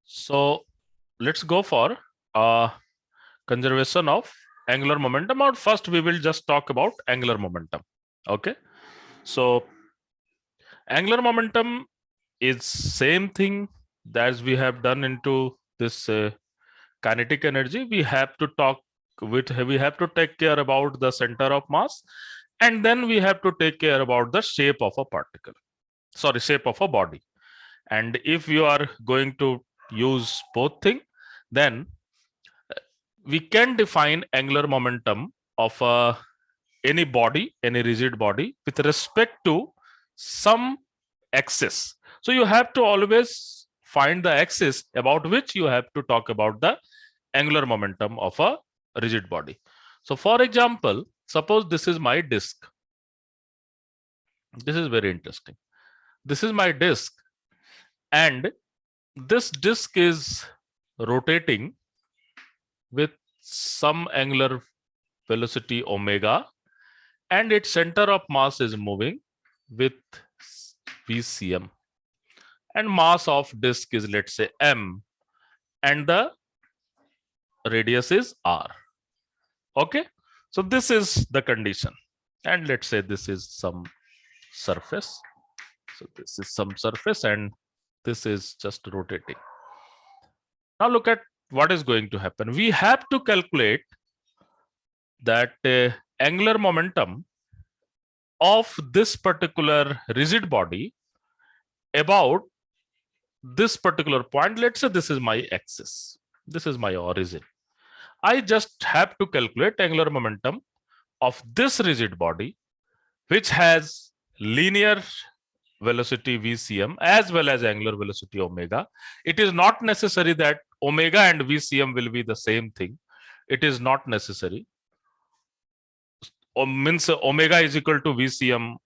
So let's go for uh, conservation of angular momentum. Or first, we will just talk about angular momentum. Okay. So angular momentum is same thing as we have done into this kinetic energy. We have to take care about the center of mass, and then we have to take care about the shape of a particle. Sorry, shape of a body. And if you are going to use both thing, then we can define angular momentum of any body, any rigid body, with respect to some axis. So you have to always find the axis about which you have to talk about the angular momentum of a rigid body. So for example, suppose this is my disk. This is very interesting. This is my disk, and this disk is rotating with some angular velocity omega, and its center of mass is moving with VCM, and mass of disk is, let's say, m, and the radius is r. Okay, so this is the condition, and let's say this is some surface. So this is some surface, and this is just rotating. Now look at what is going to happen. We have to calculate that angular momentum of this particular rigid body about this particular point. Let's say this is my axis, this is my origin. I just have to calculate angular momentum of this rigid body, which has linear velocity VCM as well as angular velocity omega. It is not necessary that omega and VCM will be the same thing. It is not necessary. Means omega is equal to VCM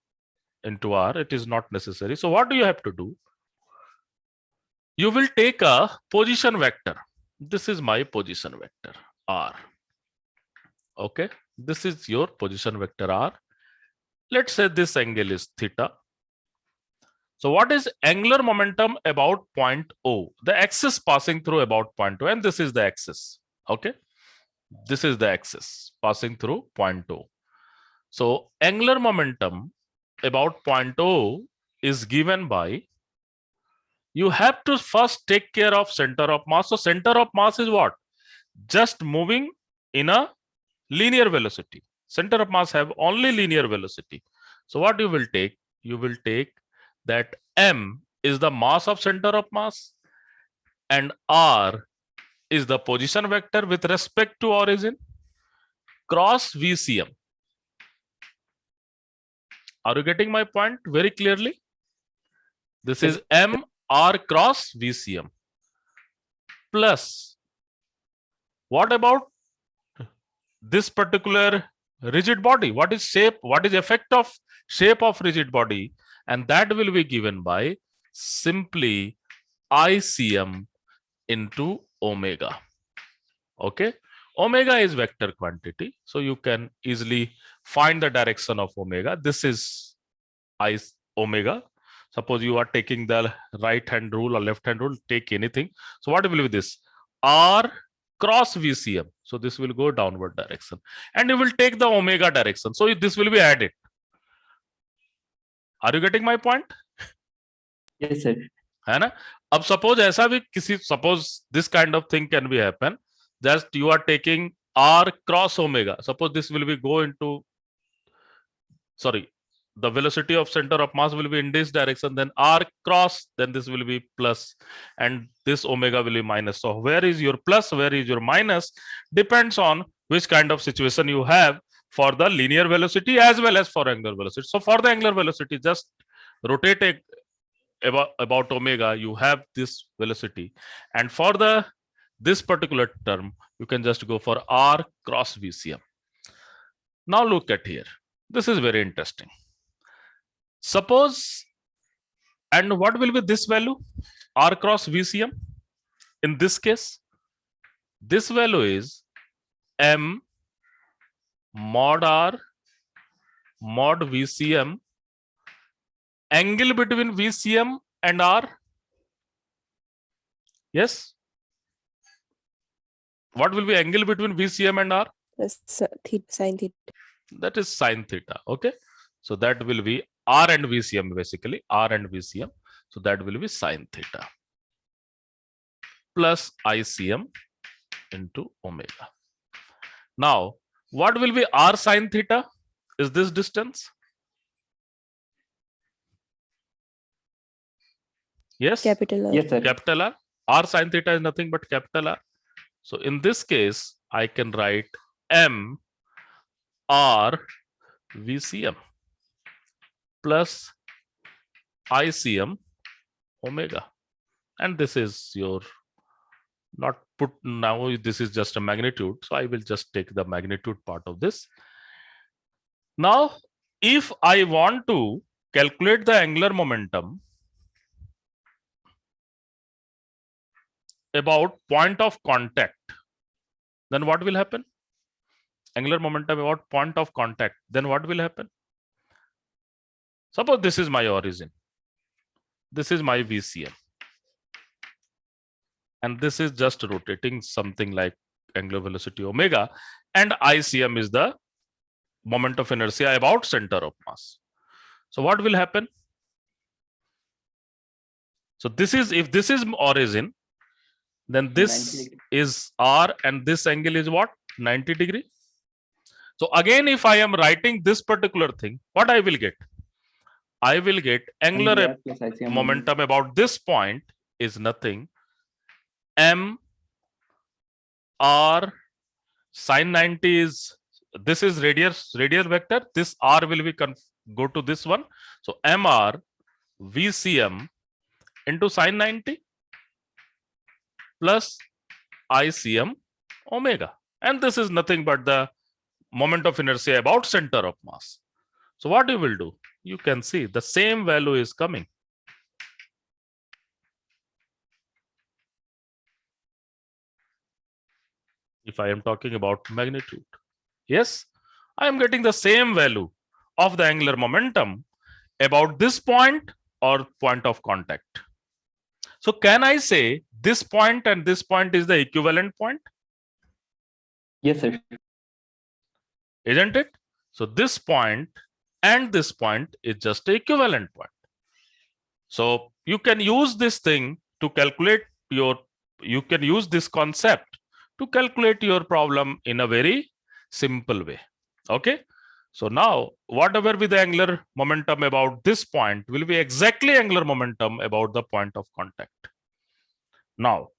into R. It is not necessary. So what do you have to do? You will take a position vector. This is my position vector R. Okay, this is your position vector R. Let's say this angle is theta. So what is angular momentum about point O? The axis passing through about point O, and this is the axis. Okay, this is the axis passing through point O. So angular momentum about point O is given by, you have to first take care of center of mass. So center of mass is what? Just moving in a linear velocity. Center of mass have only linear velocity. So what you will take? You will take that m is the mass of center of mass, and r is the position vector with respect to origin cross VCM. Are you getting my point very clearly? This is m r cross VCM plus, what about this particular rigid body? What is shape? What is effect of shape of rigid body? And that will be given by simply ICM into omega. Okay, omega is vector quantity, so you can easily find the direction of omega. This is I omega. Suppose you are taking the right hand rule or left hand rule, take anything. So what will be this? R cross VCM. So this will go downward direction, and you will take the omega direction. So this will be added. Are you getting my point? Yes, sir. है ना? अब suppose ऐसा भी किसी, suppose this kind of thing can be happen. Just you are taking R cross omega. Suppose this will be go into, sorry, the velocity of center of mass will be in this direction, then R cross, then this will be plus, and this omega will be minus. So where is your plus, where is your minus, depends on which kind of situation you have for the linear velocity as well as for angular velocity. So for the angular velocity, just rotate about omega, you have this velocity, and for the this particular term, you can just go for R cross VCM. Now look at here. This is very interesting. Suppose, and what will be this value? R cross VCM. In this case, this value is M mod R mod VCM, angle between VCM and R. Yes. What will be angle between VCM and R? Sine theta. That is sine theta. Okay. So that will be R and VCM basically. R and VCM. So that will be sine theta plus ICM into omega. Now, what will be R sine theta? Is this distance? Yes. Capital R. Yes, sir. Capital R. R sine theta is nothing but capital R. So in this case, I can write M R VCM plus ICM omega. And this is your not put now, this is just a magnitude. So I will just take the magnitude part of this. Now, if I want to calculate the angular momentum about point of contact, then what will happen? Angular momentum about point of contact, then what will happen? Suppose this is my origin. This is my VCM. And this is just rotating something like angular velocity omega. And ICM is the moment of inertia about center of mass. So what will happen? So this is, if this is origin, then this 90 degree. is R and this angle is what? 90 degree. So again, if I am writing this particular thing, what I will get? I will get angular MVR plus ICM momentum about this point is nothing. M R sine 90 is, this is radius vector. This R will be go to this one. So MR VCM into sine 90 plus ICM omega. And this is nothing but the moment of inertia about center of mass. So what you will do? You can see the same value is coming. If I am talking about magnitude. Yes, I am getting the same value of the angular momentum about this point or point of contact. So can I say this point and this point is the equivalent point? Yes, sir. Isn't it? So this point and this point is just the equivalent point. So you can use this thing to calculate you can use this concept to calculate your problem in a very simple way. Okay. So now whatever be the angular momentum about this point will be exactly angular momentum about the point of contact. Now,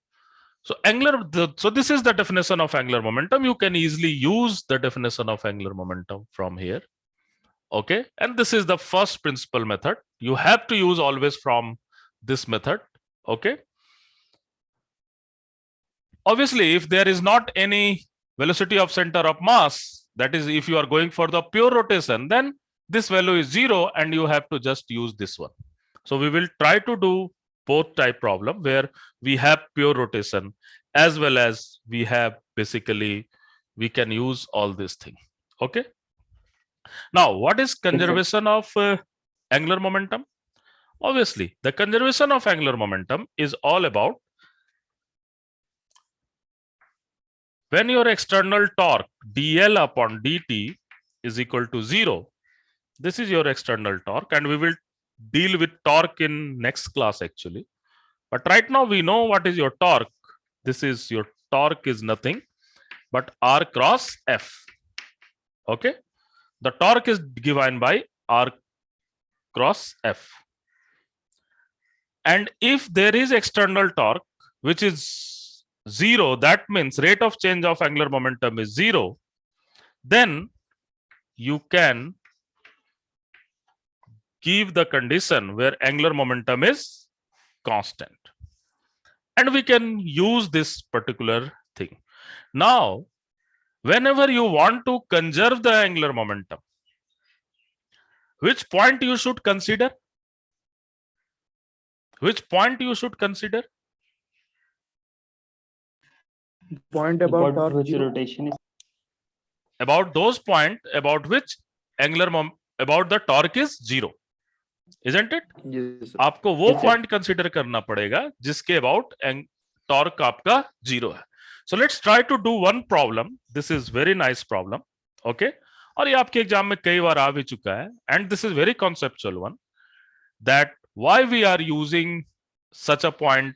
so this is the definition of angular momentum. You can easily use the definition of angular momentum from here. Okay. And this is the first principle method. You have to use always from this method. Okay. Obviously, if there is not any velocity of center of mass, that is, if you are going for the pure rotation, then this value is 0 and you have to just use this one. So we will try to do both type problem where we have pure rotation as well as we have basically, we can use all this thing. Okay. Now, what is conservation of angular momentum? Obviously, the conservation of angular momentum is all about when your external torque dL upon dt is equal to 0. This is your external torque, and we will deal with torque in next class actually. But right now we know what is your torque. This is your torque is nothing but R cross F. Okay. The torque is given by R cross F. And if there is external torque, which is 0, that means rate of change of angular momentum is 0, then you can give the condition where angular momentum is constant. And we can use this particular thing. Now, whenever you want to conserve the angular momentum, which point you should consider? Which point you should consider? Point about torque which zero. rotation is About those points about which about the torque is 0. Isn't it? Yes, sir. आपको वो Yes, sir. Point consider करना पड़ेगा जिसके about torque आपका 0 है. So let's try to do one problem. This is very nice problem. Okay. और ये आपके एग्जाम में कई बार आ भी चुका है. And this is very conceptual one. That why we are using such a point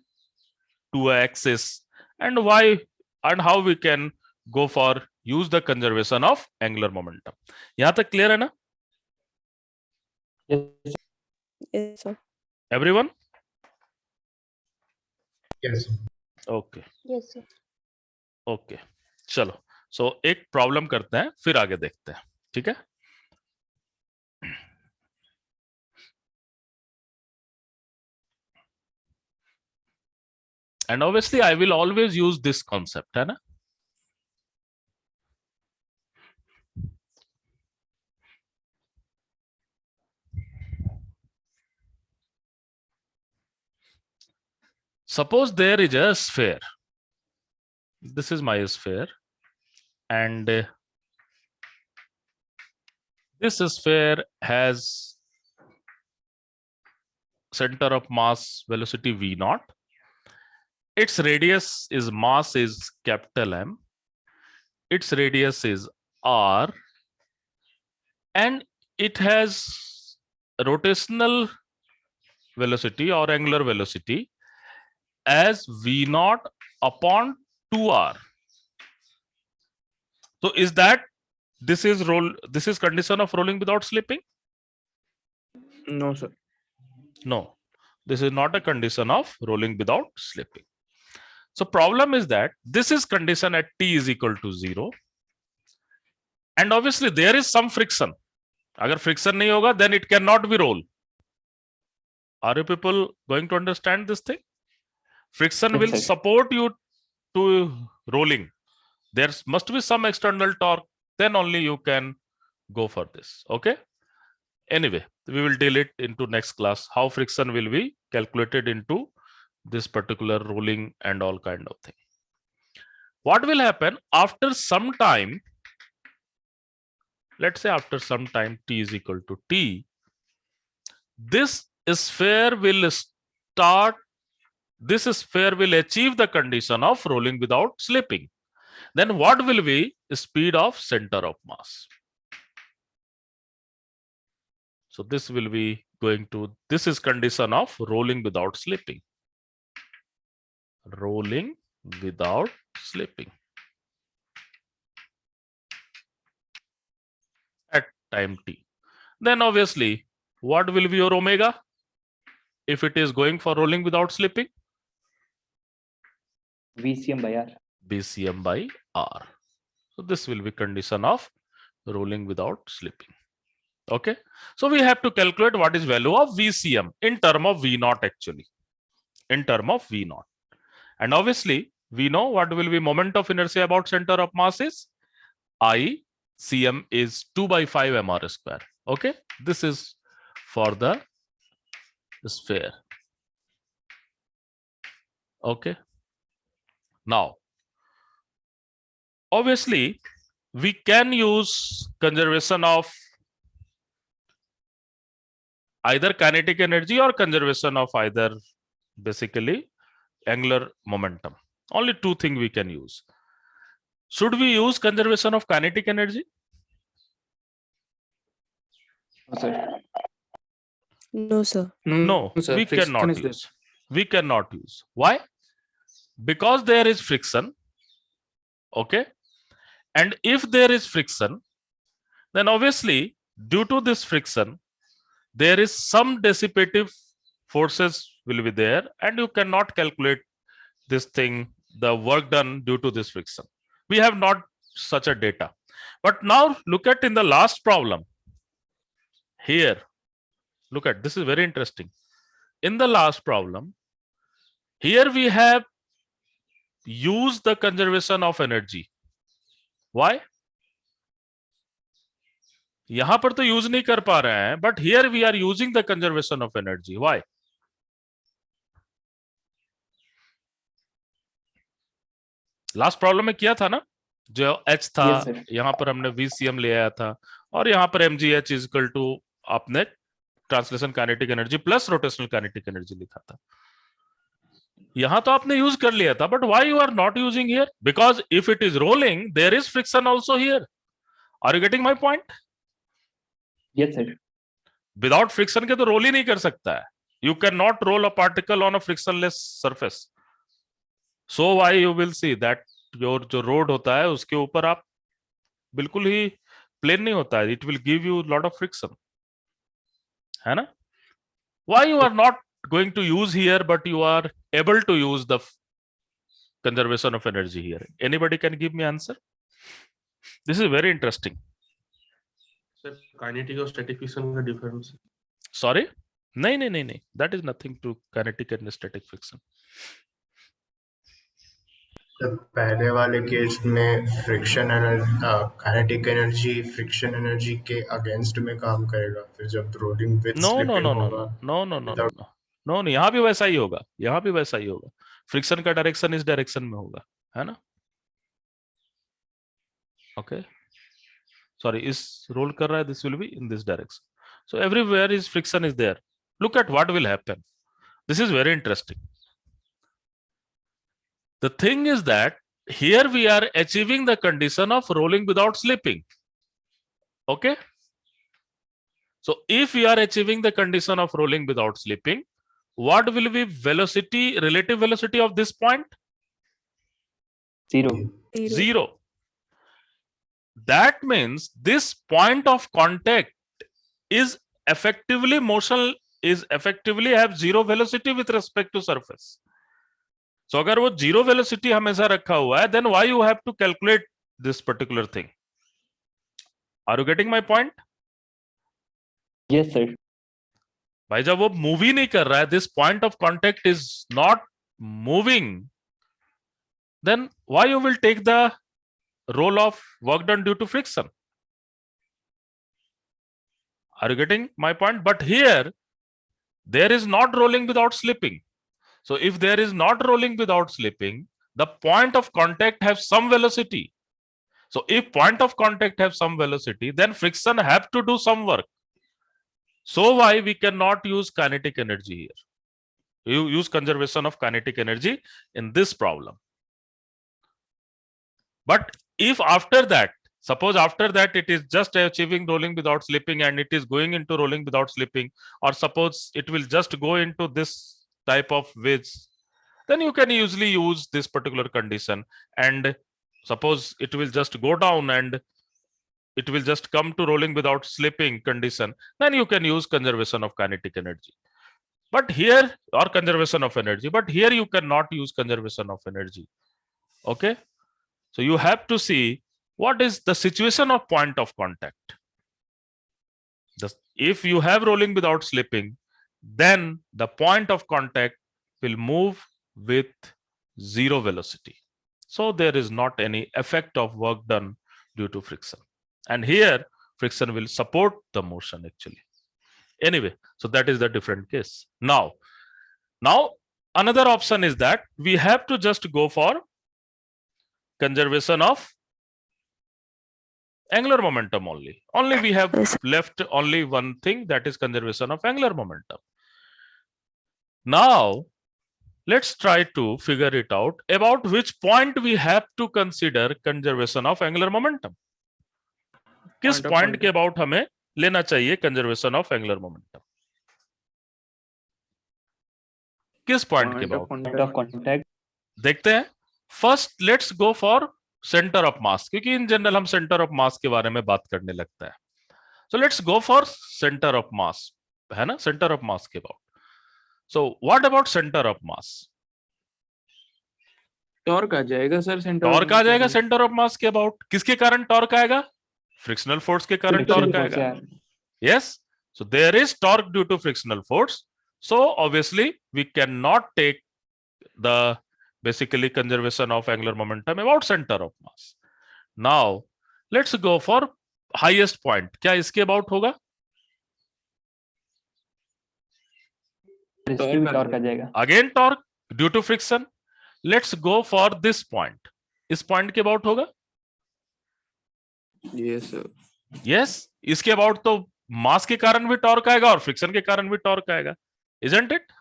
to a axis and why and how we can go for use the conservation of angular momentum. यहां तक clear है ना? Yes. Yes, sir. Everyone? Yes. Okay. Yes, sir. Okay. चलो. So एक problem करते हैं फिर आगे देखते हैं. ठीक है? And obviously I will always use this concept, है ना? Suppose there is a sphere. This is my sphere, and this sphere has center of mass velocity v naught. Its radius is mass is capital M. Its radius is r, and it has rotational velocity or angular velocity as v naught upon 2r. So is that this is condition of rolling without slipping? No, sir. No, this is not a condition of rolling without slipping. So problem is that this is condition at t is equal to 0, and obviously there is some friction. Agar friction nahi hoga, then it cannot be roll. Are you people going to understand this thing? Friction Yes, will sir. support you to rolling. There must be some external torque, then only you can go for this. Okay. Anyway, we will deal it into next class, how friction will be calculated into this particular rolling and all kind of thing. What will happen after some time? Let's say after some time t is equal to t, this sphere will achieve the condition of rolling without slipping. Then what will be speed of center of mass? So this will be going to, this is condition of rolling without slipping. Rolling without slipping at time t. Then obviously, what will be your omega if it is going for rolling without slipping? VCM by R. BCM by R. So this will be condition of rolling without slipping. Okay. So we have to calculate what is value of VCM in term of V naught actually. In term of V naught. And obviously we know what will be moment of inertia about center of mass is I. Cm is 2 by 5 mr square. Okay. This is for the sphere. Okay. Now, obviously, we can use conservation of either kinetic energy or conservation of either basically angular momentum. Only two things we can use. Should we use conservation of kinetic energy? No, sir. No, sir. No, sir. we Friction cannot is there. use. We cannot use. Why? Because there is friction. Okay. And if there is friction, then obviously due to this friction, there is some dissipative forces will be there, and you cannot calculate this thing, the work done due to this friction. We have not such a data. But now look at in the last problem. Here, look at, this is very interesting. In the last problem, here we have used the conservation of energy. Why? यहां पर तो use नहीं कर पा रहे हैं, but here we are using the conservation of energy. Why? Last problem में किया था ना, जो H था, Yes, sir. यहां पर हमने VCM ले आया था, और यहां पर mgh इज इक्वल टू आपने translation kinetic energy plus rotational kinetic energy लिखा था. यहां तो आपने यूज कर लिया था, but why you are not using here? Because if it is rolling there is friction also here. Are you getting my point? Yes, sir. Without friction के तो रोल ही नहीं कर सकता है. You can not roll a particle on a frictionless surface. So why you will see that your जो road होता है उसके ऊपर आप बिल्कुल ही प्लेन नहीं होता है. It will give you lot of friction, है ना? Why you are not going to use here, but you are able to use the conservation of energy here? Anybody can give me answer? This is very interesting. Sir, kinetic और static friction का difference. Sorry? नहीं. That is nothing to kinetic and static friction. तो पहले वाले case में friction kinetic energy friction energy के against में काम करेगा, फिर जब रोलिंग विद No. होगा No. यहाँ भी वैसा ही होगा. यहाँ भी वैसा ही होगा. फ्रिक्शन का डायरेक्शन इस डायरेक्शन में होगा, है ना? ओके. Sorry, इस रोल कर रहा है. This will be in this direction. So everywhere is friction is there. Look at what will happen. This is very interesting. The thing is that here we are achieving the condition of rolling without slipping. Okay. So if we are achieving the condition of rolling without slipping, what will be velocity, relative velocity of this point? 0. Zero. That means this point of contact is effectively have zero velocity with respect to surface. So अगर वो zero velocity हमेशा रखा हुआ है, then why you have to calculate this particular thing? Are you getting my point? Yes, sir. भाई जब वो move ही नहीं कर रहा है, this point of contact is not moving, then why you will take the role of work done due to friction? Are you getting my point? But here there is not rolling without slipping. So if there is not rolling without slipping, the point of contact has some velocity. So if point of contact have some velocity, then friction have to do some work. So why we cannot use kinetic energy here? You use conservation of kinetic energy in this problem. But if after that, suppose after that it is just achieving rolling without slipping and it is going into rolling without slipping, or suppose it will just go into this type of wedge, then you can usually use this particular condition. And suppose it will just go down and it will just come to rolling without slipping condition, then you can use conservation of kinetic energy. But here, or conservation of energy, but here you cannot use conservation of energy. Okay. So you have to see what is the situation of point of contact. If you have rolling without slipping, then the point of contact will move with zero velocity. So there is not any effect of work done due to friction. And here friction will support the motion actually. Anyway, so that is the different case. Now another option is that we have to just go for conservation of angular momentum only. Only we have left only one thing, that is conservation of angular momentum. Now let's try to figure it out about which point we have to consider conservation of angular momentum. किस point के about हमें लेना चाहिए conservation of angular momentum? किस point के about? Point of contact. देखते हैं. First let's go for centre of mass, क्योंकि इन जनरल हम सेंटर ऑफ मास के बारे में बात करने लगता है. So let's go for centre of mass, है ना? सेंटर ऑफ मास के about. So what about centre of mass? Torque आ जाएगा सर. सेंटर टॉर्क आ जाएगा सेंटर ऑफ मास के अबाउट. किसके कारण टॉर्क आएगा? फ्रिक्शनल फोर्स के कारण टॉर्क आएगा. Yes, so there is torque due to frictional force. So obviously we cannot take the basically conservation of angular momentum about center of mass. Now let's go for highest point. क्या इसके about होगा? Torque आ जाएगा. Again torque due to friction. Let's go for this point. इस point के about होगा? Yes sir. Yes, इसके about तो मास के कारण भी टॉर्क आएगा और फ्रिक्शन के कारण भी टॉर्क आएगा. Isn't it?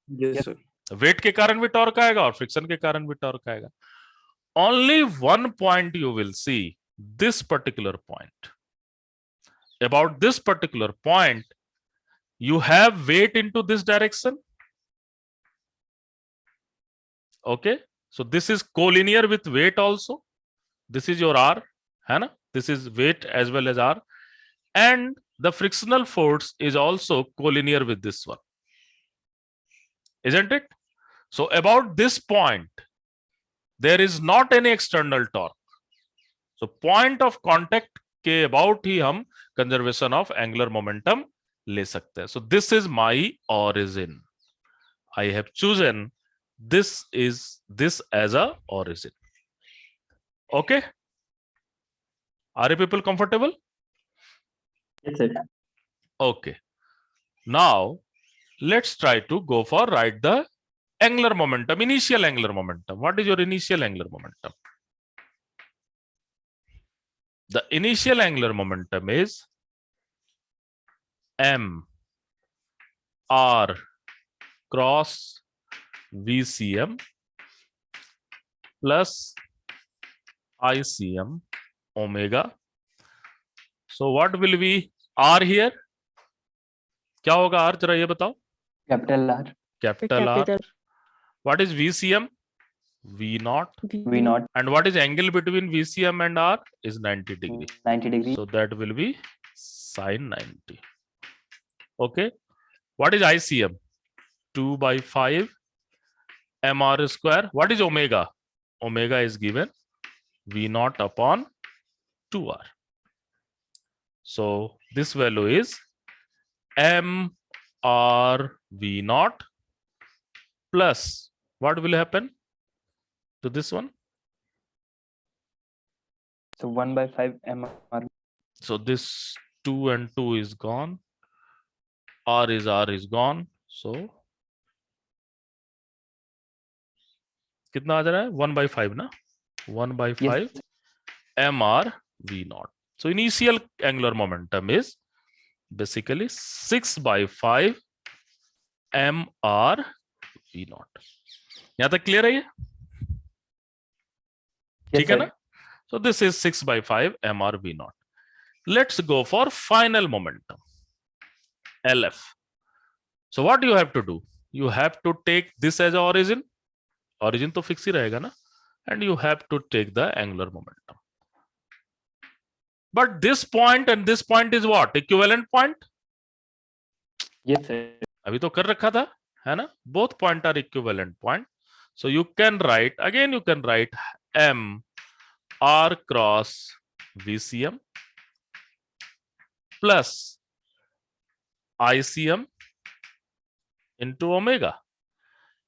Yes sir. Wait के कारण भी टॉर्क आएगा और फ्रिक्शन के कारण भी टॉर्क आएगा. Only one point you will see, this particular point. About this particular point, you have weight into this direction. Okay, so this is collinear with weight also. This is your R, है ना? This is weight as well as R, and the frictional force is also collinear with this one, isn't it? So about this point, there is not any external torque. So point of contact के about ही हम conservation of angular momentum ले सकते हैं. So this is my origin. I have chosen this as a origin. Okay. Are you people comfortable? Yes, sir. Okay. Now let's try to go for write the angular momentum, initial angular momentum. What is your initial angular momentum? The initial angular momentum is m r cross VCM plus ICM omega. So what will be R here? क्या होगा R? जरा ये बताओ. Capital R, Capital R. What is VCM? V naught. V naught, And what is angle between VCM and R? Is 90 degree. 90 degree. So that will be sine 90. Okay. What is ICM? 2 by 5 mr square. What is omega? Omega is given V naught upon 2R. So this value is mr V naught plus what will happen to this one? So 1 by 5 mr. So this 2 and 2 is gone. R is gone. So कितना आ जा रहा है? 1 by 5 ना? 1 by 5 Yes. mr V naught. So initial angular momentum is basically 6 by 5 mr V naught. यहाँ तक clear है ये? Yes, ठीक है sir. ना? So this is 6 by 5 mr V naught. Let's go for final momentum, LF. So what you have to do? You have to take this as origin. Origin तो fix ही रहेगा ना? And you have to take the angular momentum. But this point and this point is what? Equivalent point? Yes, sir. अभी तो कर रखा था, है ना? Both point are equivalent point. So you can write, again you can write M R cross VCM plus ICM into omega.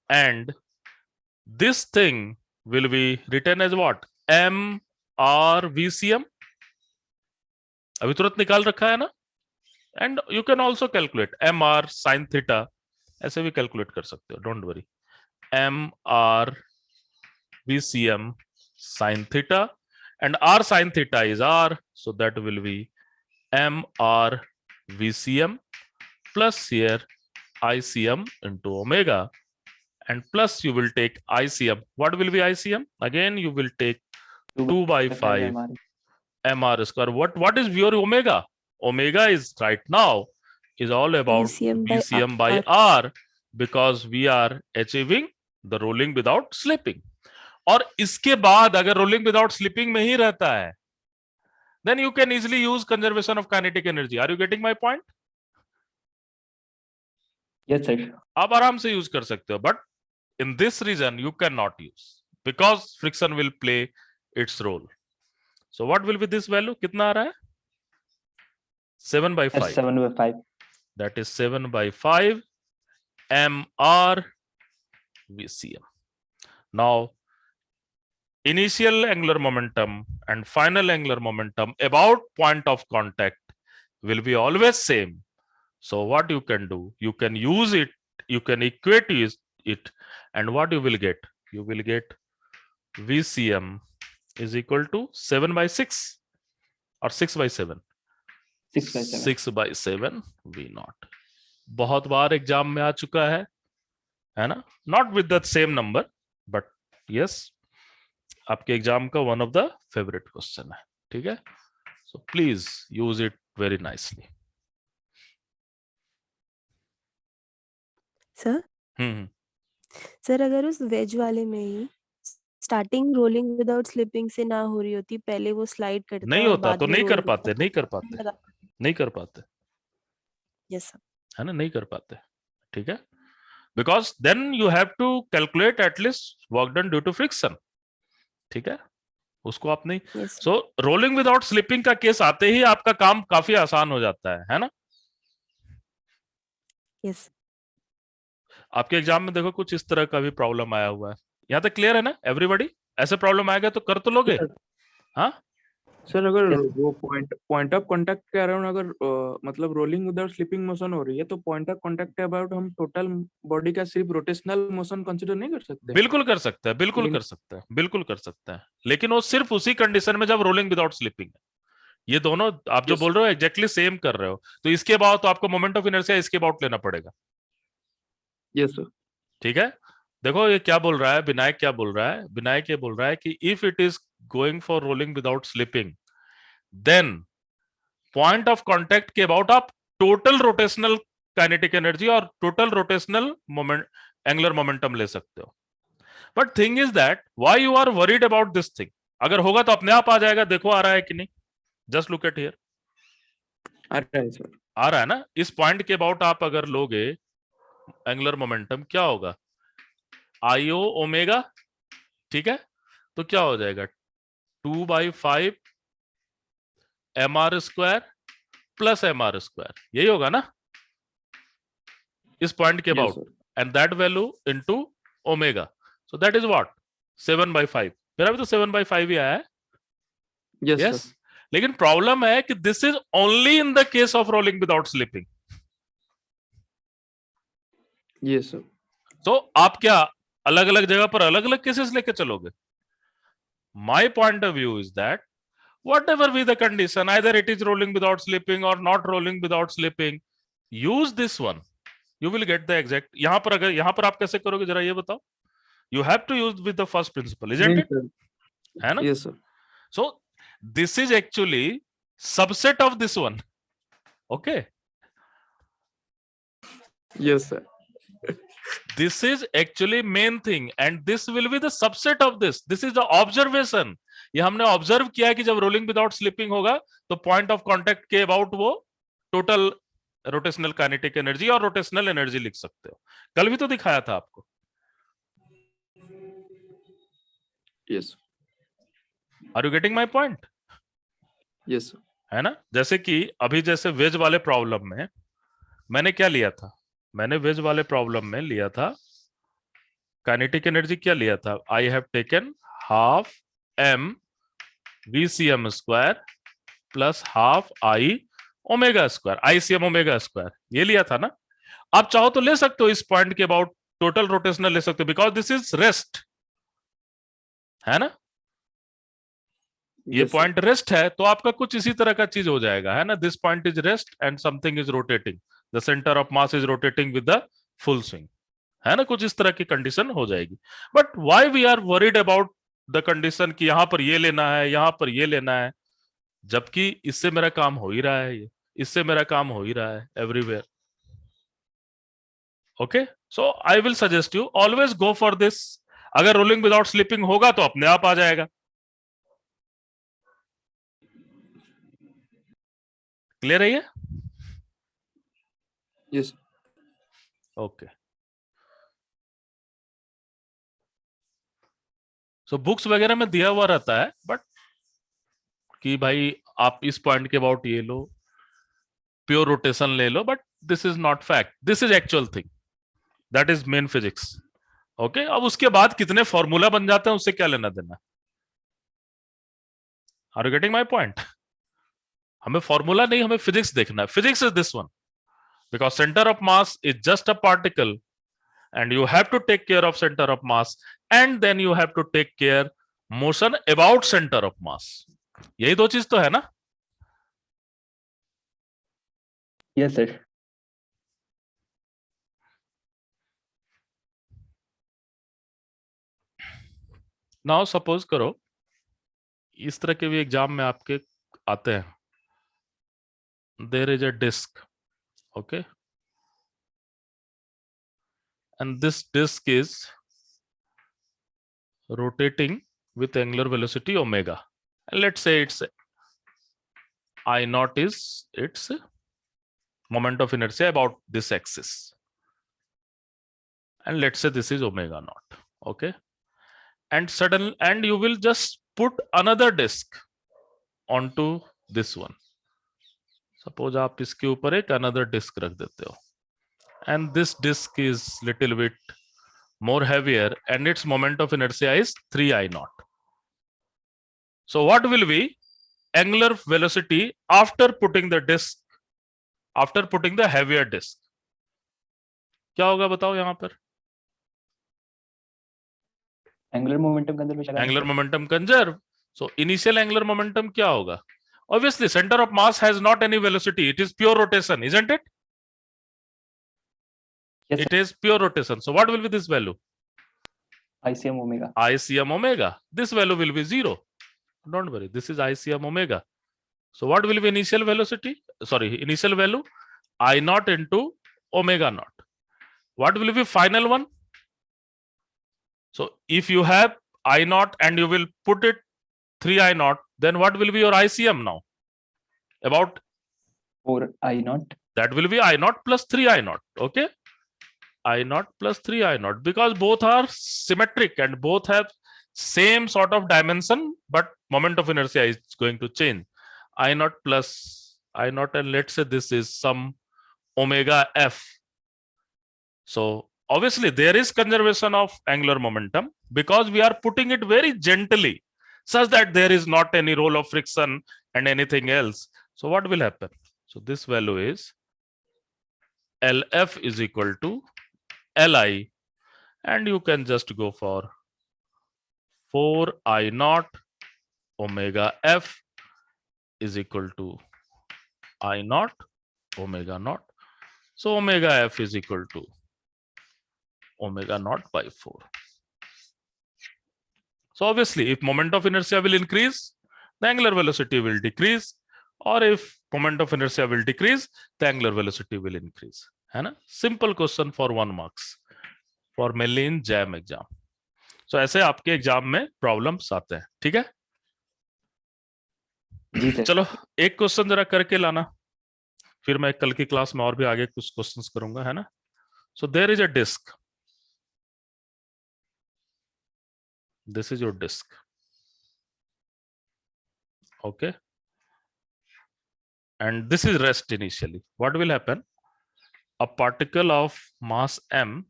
And this thing will be written as what? M R VCM. अभी तुरंत निकाल रखा है ना? And you can also calculate MR sin theta. ऐसे भी calculate कर सकते हो. Don't worry. MR VCM sin theta. And R sin theta is R. So that will be MR VCM plus here ICM into omega. And plus you will take ICM. What will be ICM? Again, you will take 2 by 5 mr. mr square. What is your omega? Omega is right now is all about VCM by R because we are achieving the rolling without slipping. और इसके बाद अगर rolling without slipping में ही रहता है, then you can easily use conservation of kinetic energy. Are you getting my point? Yes, sir. आप आराम से यूज कर सकते हो, but in this region you cannot use because friction will play its role. So what will be this value? कितना आ रहा है? 7 by 5. 7 by 5. That is 7 by 5 mr VCM. Now, initial angular momentum and final angular momentum about point of contact will be always same. So what you can do? You can use it, you can equate it, and what you will get? You will get VCM is equal to 7 by 6 or 6 by 7. 6 by 7. 6 by 7 V naught. बहुत बार exam में आ चुका है. है ना, not with the same number but yes, आपके exam का one of the favourite question है, ठीक है। So please use it very nicely. Sir hmm sir अगर उस वेज वाले में ही स्टार्टिंग रोलिंग विदाउट स्लिपिंग से ना हो रही होती, पहले वो स्लाइड करता नहीं और होता बाद तो में नहीं रोल कर पाते, करता, नहीं कर तो पाते, बता। नहीं कर पाते, यस सर। है ना, नहीं कर पाते, ठीक है। Because then you have to calculate at least work done due to friction, ठीक है, उसको आप नहीं। Yes sir. So rolling without slipping का केस आते ही आपका काम काफी आसान हो जाता है ना। यस आपके एग्जाम में देखो कुछ इस तरह का भी प्रॉब्लम आया हुआ है, यहाँ तक क्लियर है ना एवरीबॉडी? ऐसे प्रॉब्लम आएगा तो कर तो लोगे? हाँ सर अगर Yes. वो पॉइंट ऑफ कांटेक्ट के अराउंड अगर मतलब रोलिंग विदाउट स्लिपिंग मोशन हो रही है तो पॉइंट ऑफ कांटेक्ट के अबाउट हम टोटल बॉडी का सिर्फ रोटेशनल मोशन कंसीडर नहीं कर सकते? बिल्कुल कर सकता है, बिल्कुल लेकिन- कर सकता है, बिल्कुल कर सकता है, लेकिन वो सिर्फ उसी कंडीशन में जब रोलिंग विदाउट स्लिपिंग है। ये दोनों आप जो Yes. बोल रहे हो एग्जैक्टली सेम कर रहे हो, तो इसके बाद तो आपको मोमेंट ऑफ इनर्शिया इसके अबाउट लेना पड़ेगा, यस सर। ठीक है। देखो ये क्या बोल रहा है विनायक, क्या बोल रहा है विनायक, ये बोल रहा है कि if it is going for rolling without slipping then point of contact के अबाउट आप टोटल रोटेशनल काइनेटिक एनर्जी और total rotational moment angular momentum ले सकते हो। But thing is that why you are worried about this thing, अगर होगा तो अपने आप आ जाएगा, देखो आ रहा है कि नहीं, जस्ट लुक एट हियर, आ रहा है सर। आ रहा है ना। इस पॉइंट के अबाउट आप अगर लोगे एंगुलर मोमेंटम क्या होगा, आईओ ओमेगा, ठीक है, तो क्या हो जाएगा 2/5 mr² प्लस mr², यही होगा ना इस पॉइंट के Yes, about, sir. And that value into omega, so that is what 7/5। मेरा भी तो 7/5 ही आया है, Yes, यस। sir. लेकिन प्रॉब्लम है कि this is only in the case of rolling without slipping. Yes, sir. तो आप क्या अलग अलग जगह पर अलग अलग केसेस लेके चलोगे? My point of view is that whatever be the condition, either it is rolling without slipping or not rolling without slipping, use this one, you will get the exact। यहां पर अगर यहां पर आप कैसे करोगे जरा ये बताओ? You have to use with the first principle, isn't नहीं, it? sir. है ना? Yes, sir. So this is actually subset of this one, okay? Yes, sir. This is actually main thing and this will be the subset of this, this is the observation। ये हमने observe किया कि जब rolling without slipping होगा तो point of contact के about वो total rotational kinetic energy और रोटेशनल एनर्जी लिख सकते हो। कल भी तो दिखाया था आपको, Yes. Are you getting my point? Yes, sir. है ना, जैसे कि अभी जैसे वेज वाले प्रॉब्लम में मैंने क्या लिया था, मैंने वेज वाले प्रॉब्लम में लिया था काइनेटिक एनर्जी, क्या लिया था, I have taken half m VCm² plus half I ओमेगा², ICM ओमेगा², ये लिया था ना। आप चाहो तो ले सकते हो इस पॉइंट के अबाउट टोटल रोटेशनल ले सकते हो, बिकॉज दिस इज रेस्ट, है ना, ये Yes, sir. पॉइंट रेस्ट है, तो आपका कुछ इसी तरह का चीज हो जाएगा, है ना। This point is rest and something is rotating, the centre of mass is rotating with the full swing, है ना, कुछ इस तरह की कंडीशन हो जाएगी। But why we are worried about the condition कि यहां पर ये लेना है, यहां पर ये लेना है, जबकि इससे मेरा काम हो ही रहा है, ये इससे मेरा काम हो ही रहा है everywhere. Okay, so I will suggest you always go for this. अगर रोलिंग विदाउट स्लिपिंग होगा तो अपने आप आ जाएगा। क्लियर है ये? Yes. ओके, सो बुक्स वगैरह में दिया हुआ रहता है, बट कि भाई आप इस पॉइंट के अबाउट ये लो, प्योर रोटेशन ले लो, but this is not fact, this is actual thing, that is main physics. Okay, अब उसके बाद कितने फॉर्मूला बन जाते हैं उससे क्या लेना देना। Are you getting my point? हमें फॉर्मूला नहीं, हमें फिजिक्स देखना है। Physics is this one, because centre of mass is just a particle and you have to take care of center of mass and then you have to take care motion about center of mass। यही दो चीज तो है ना। Yes, sir. Now suppose करो इस तरह के भी एग्जाम में आपके आते हैं, there is a disk, okay, and this disk is rotating with angular velocity omega, and let's say it's I naught is its moment of inertia about this axis, and let's say this is omega naught, okay, and you will just put another disk onto this one. Suppose आप इसके ऊपर एक another disk रख देते हो, and this disk is little bit more heavier and its moment of inertia is 3I naught. So what will be angular velocity after putting the disk, after putting the heavier disk? क्या होगा बताओ यहाँ पर? Angular momentum conservation, Angular momentum conserve. So initial angular momentum क्या होगा? Obviously center of mass has not any velocity, it is pure rotation, isn't it? Yes, It is pure rotation. So what will be this value? ICM omega. ICM omega. This value will be 0. Don't worry, this is ICM omega. So what will be initial velocity? Sorry, initial value I naught into omega naught. What will be final one? So if you have I naught and you will put it 3I naught, then what will be your ICM now? About 4I naught. that will be I naught plus 3I naught. Okay, I naught plus 3I naught, because both are symmetric and both have same sort of dimension, but moment of inertia is going to change. I naught plus I naught, and let's say this is some omega f. So obviously there is conservation of angular momentum because we are putting it very gently such that there is not any role of friction and anything else. So what will happen? So this value is LF is equal to Li, and you can just go for 4I naught omega f is equal to I naught omega naught. So omega f is equal to omega naught by 4. So obviously if moment of inertia will increase, the angular velocity will decrease, or if moment of inertia will decrease, the angular velocity will increase. है ना? Simple question for 1 marks for mainly in JAM exam. So ऐसे आपके exam में problems आते हैं, ठीक है? जी sir. चलो एक क्वेश्चन जरा करके लाना, फिर मैं कल की क्लास में और भी आगे कुछ क्वेश्चंस करूंगा, है ना? So there is a disk. This is your disk. Okay. And this is rest initially. What will happen? A particle of mass m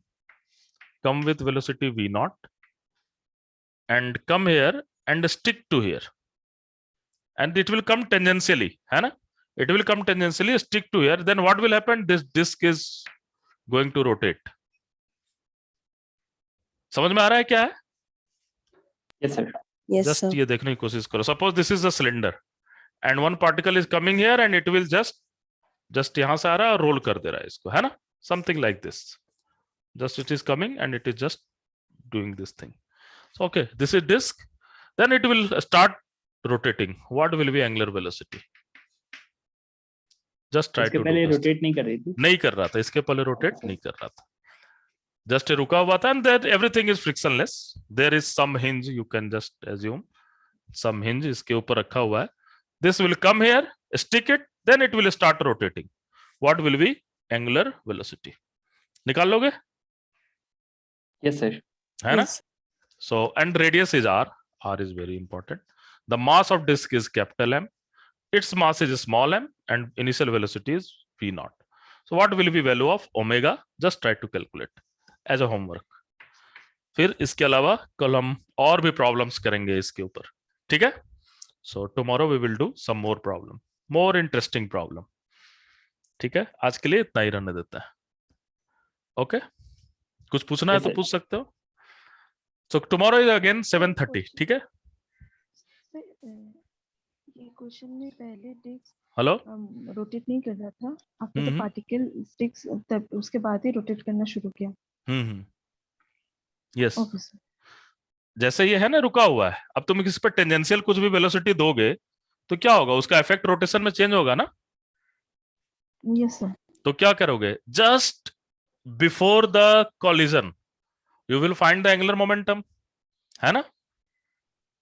come with velocity v naught and come here and stick to here. And it will come tangentially, है ना? It will come tangentially, stick to here. Then what will happen? This disk is going to rotate. समझ में आ रहा है क्या है? Yes sir. Yes, Just sir. ये देखने की कोशिश करो. Suppose this is a cylinder and one particle is coming here and it will just यहाँ से आ रहा है और roll कर दे रहा है इसको, है ना? Something like this. Just it is coming and it is just doing this thing. So okay, this is disk. Then it will start rotating. What will be angular velocity? Just try इसके to पहले do this. Rotate नहीं कर रही थी। नहीं कर रहा था, इसके पहले रोटेट अच्छा। नहीं कर रहा था, जस्ट रुका हुआ था, and that everything is frictionless. There is some hinge, you can just assume some hinge इसके ऊपर रखा हुआ है. This will come here, stick it, then it will start rotating. What will be angular velocity? निकाल लोगे? Yes sir. है ना? Yes. So and radius is r. R is very important. The mass of disk is capital M. Its mass is small m and initial velocity is v naught. So what will be value of omega? Just try to calculate as a homework. फिर इसके अलावा कल हम और भी problems करेंगे इसके ऊपर, ठीक है? So tomorrow we will do some more problem, more interesting problem. ठीक है? आज के लिए इतना ही रहने देता है. ओके? कुछ पूछना है Yes, तो sir. पूछ सकते हो. So tomorrow is again 7:30, ठीक है? ये क्वेश्चन में पहले डिस्क हेलो? रोटेट नहीं कर रहा था, after the hmm. Particle sticks, तब उसके बाद ही रोटेट करना शुरू किया। यस. Okay sir. जैसे ये है ना रुका हुआ है, अब तुम इस पर टेंजेंशियल कुछ भी वेलोसिटी दोगे तो क्या होगा, उसका इफेक्ट रोटेशन में चेंज होगा ना। Yes sir. तो क्या करोगे, just before the collision you will find the angular momentum, है ना।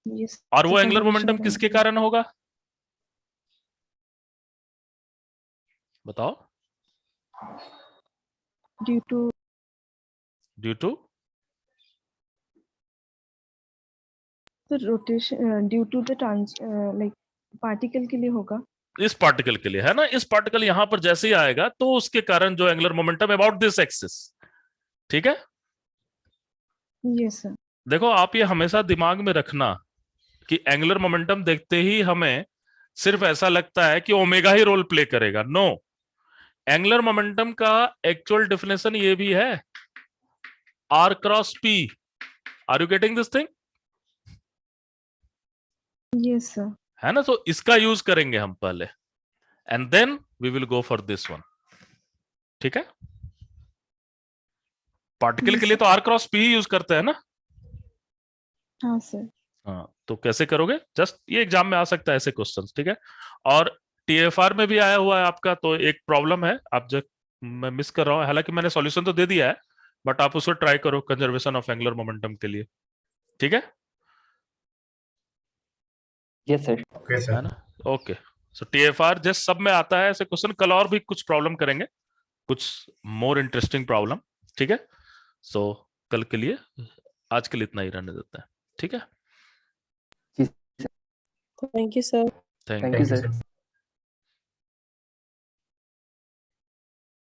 यस और वो एंगुलर मोमेंटम किसके कारण होगा, बताओ। Due to due to the rotation, due to the like particle के लिए होगा। इस पार्टिकल के लिए, है ना। इस पार्टिकल यहां पर जैसे ही आएगा तो उसके कारण जो angular momentum about this axis, ठीक है। Yes sir. देखो आप ये हमेशा दिमाग में रखना कि एंगुलर मोमेंटम देखते ही हमें सिर्फ ऐसा लगता है कि ओमेगा ही रोल प्ले करेगा। नो, एंगुलर मोमेंटम का एक्चुअल डेफिनेशन ये भी है, r cross p. Are you getting this thing? Yes sir. है ना। तो इसका यूज करेंगे हम पहले and then we will go for this one, ठीक है। पार्टिकल Yes, के लिए तो आर क्रॉस पी ही यूज करते हैं ना। हाँ सर। हाँ, तो कैसे करोगे, जस्ट ये एग्जाम में आ सकता है ऐसे क्वेश्चंस, ठीक है। और टीएफआर में भी आया हुआ है आपका, तो एक प्रॉब्लम है, आप जब मैं मिस कर रहा हूं, हालांकि मैंने सॉल्यूशन तो दे दिया है, बट आप उसको ट्राई करो कंजर्वेशन ऑफ एंगुलर मोमेंटम के लिए, ठीक है। Yes sir. ओके है सर। ना। ओके, सो टीएफआर जस्ट सब में आता है ऐसे क्वेश्चन। कल और भी कुछ प्रॉब्लम करेंगे, कुछ मोर इंटरेस्टिंग प्रॉब्लम, ठीक है। सो कल के लिए, आज के लिए इतना ही रहने देते हैं, ठीक है। Thank you sir. Thank thank you you thank you sir. Sir.